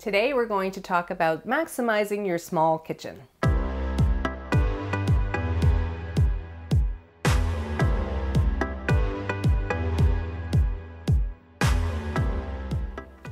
Today we're going to talk about maximizing your small kitchen.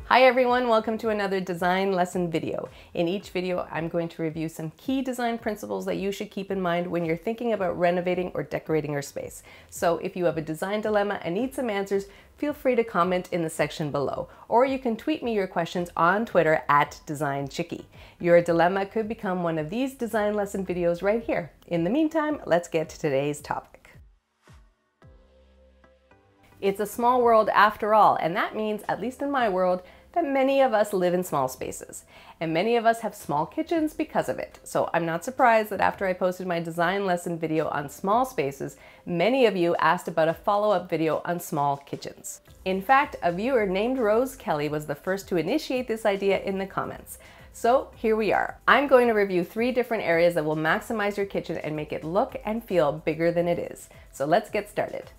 Hi everyone, welcome to another design lesson video. In each video, I'm going to review some key design principles that you should keep in mind when you're thinking about renovating or decorating your space. So if you have a design dilemma and need some answers, feel free to comment in the section below, or you can tweet me your questions on Twitter at DesignChickee. Your dilemma could become one of these design lesson videos right here. In the meantime, let's get to today's topic. It's a small world after all, and that means, at least in my world, that many of us live in small spaces, and many of us have small kitchens because of it. So I'm not surprised that after I posted my design lesson video on small spaces, many of you asked about a follow-up video on small kitchens. In fact, a viewer named Rose Kelley was the first to initiate this idea in the comments. So here we are. I'm going to review 3 different areas that will maximize your kitchen and make it look and feel bigger than it is. So let's get started.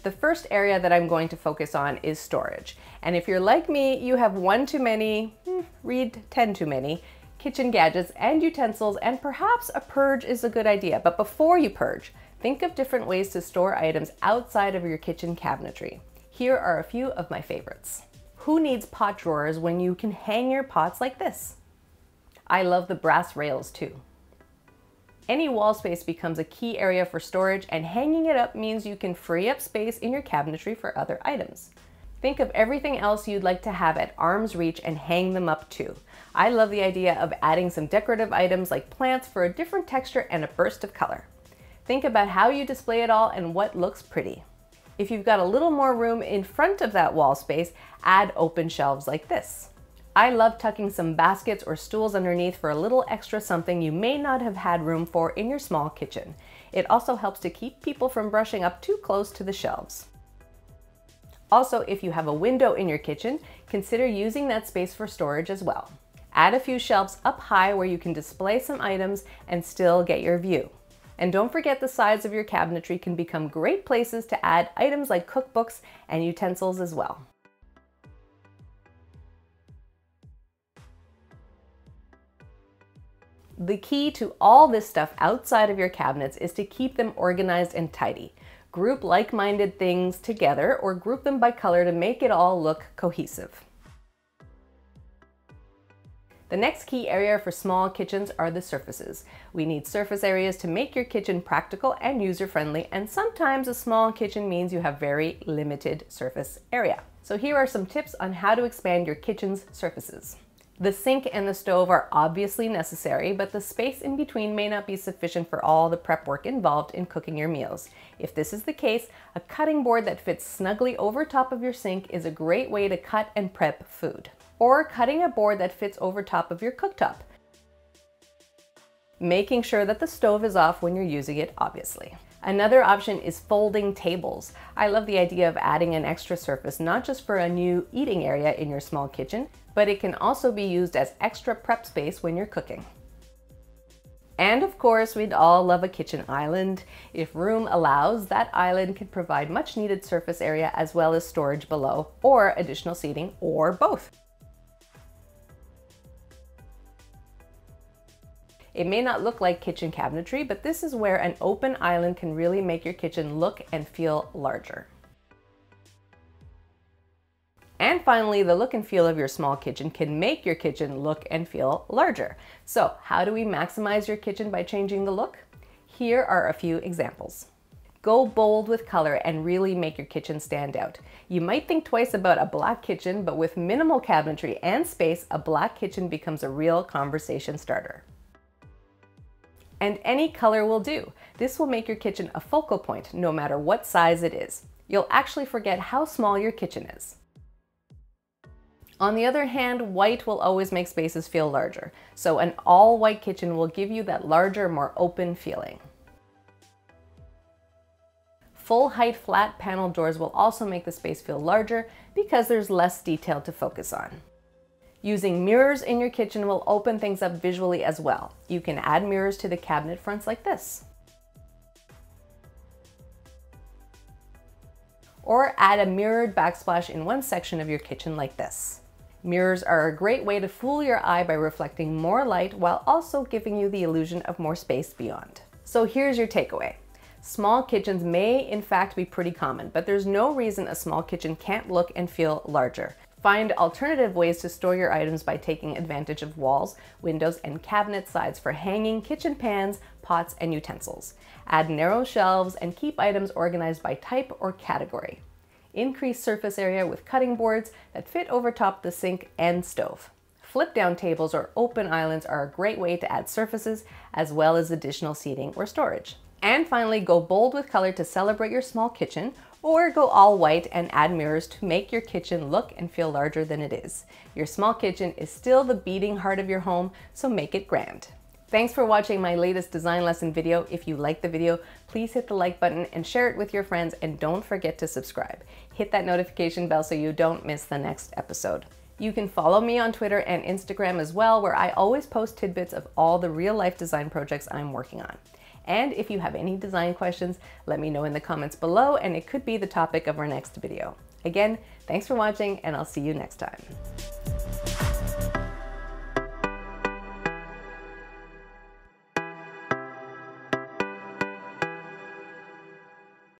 The first area that I'm going to focus on is storage. And if you're like me, you have 1 too many, read 10 too many, kitchen gadgets and utensils, and perhaps a purge is a good idea. But before you purge, think of different ways to store items outside of your kitchen cabinetry. Here are a few of my favorites. Who needs pot drawers when you can hang your pots like this? I love the brass rails too. Any wall space becomes a key area for storage, and hanging it up means you can free up space in your cabinetry for other items. Think of everything else you'd like to have at arm's reach and hang them up too. I love the idea of adding some decorative items like plants for a different texture and a burst of color. Think about how you display it all and what looks pretty. If you've got a little more room in front of that wall space, add open shelves like this. I love tucking some baskets or stools underneath for a little extra something you may not have had room for in your small kitchen. It also helps to keep people from brushing up too close to the shelves. Also, if you have a window in your kitchen, consider using that space for storage as well. Add a few shelves up high where you can display some items and still get your view. And don't forget, the sides of your cabinetry can become great places to add items like cookbooks and utensils as well. The key to all this stuff outside of your cabinets is to keep them organized and tidy. Group like-minded things together or group them by color to make it all look cohesive. The next key area for small kitchens are the surfaces. We need surface areas to make your kitchen practical and user-friendly, and sometimes a small kitchen means you have very limited surface area. So here are some tips on how to expand your kitchen's surfaces. The sink and the stove are obviously necessary, but the space in between may not be sufficient for all the prep work involved in cooking your meals. If this is the case, a cutting board that fits snugly over top of your sink is a great way to cut and prep food. Or cutting a board that fits over top of your cooktop. Making sure that the stove is off when you're using it, obviously. Another option is folding tables. I love the idea of adding an extra surface, not just for a new eating area in your small kitchen, but it can also be used as extra prep space when you're cooking. And of course, we'd all love a kitchen island. If room allows, that island can provide much needed surface area as well as storage below, or additional seating, or both. It may not look like kitchen cabinetry, but this is where an open island can really make your kitchen look and feel larger. And finally, the look and feel of your small kitchen can make your kitchen look and feel larger. So how do we maximize your kitchen by changing the look? Here are a few examples. Go bold with color and really make your kitchen stand out. You might think twice about a black kitchen, but with minimal cabinetry and space, a black kitchen becomes a real conversation starter. And any color will do. This will make your kitchen a focal point, no matter what size it is. You'll actually forget how small your kitchen is. On the other hand, white will always make spaces feel larger. So an all-white kitchen will give you that larger, more open feeling. Full-height flat panel doors will also make the space feel larger because there's less detail to focus on. Using mirrors in your kitchen will open things up visually as well. You can add mirrors to the cabinet fronts like this. or add a mirrored backsplash in one section of your kitchen like this. Mirrors are a great way to fool your eye by reflecting more light while also giving you the illusion of more space beyond. So here's your takeaway. Small kitchens may in fact be pretty common, but there's no reason a small kitchen can't look and feel larger. Find alternative ways to store your items by taking advantage of walls, windows, and cabinet sides for hanging kitchen pans, pots, and utensils. Add narrow shelves and keep items organized by type or category. Increase surface area with cutting boards that fit over top the sink and stove. Flip down tables or open islands are a great way to add surfaces as well as additional seating or storage. And finally, go bold with color to celebrate your small kitchen, or go all white and add mirrors to make your kitchen look and feel larger than it is. Your small kitchen is still the beating heart of your home, so make it grand. Thanks for watching my latest design lesson video. If you liked the video, please hit the like button and share it with your friends, and don't forget to subscribe. Hit that notification bell so you don't miss the next episode. You can follow me on Twitter and Instagram as well, where I always post tidbits of all the real-life design projects I'm working on. And if you have any design questions, let me know in the comments below, and it could be the topic of our next video. Again, thanks for watching, and I'll see you next time.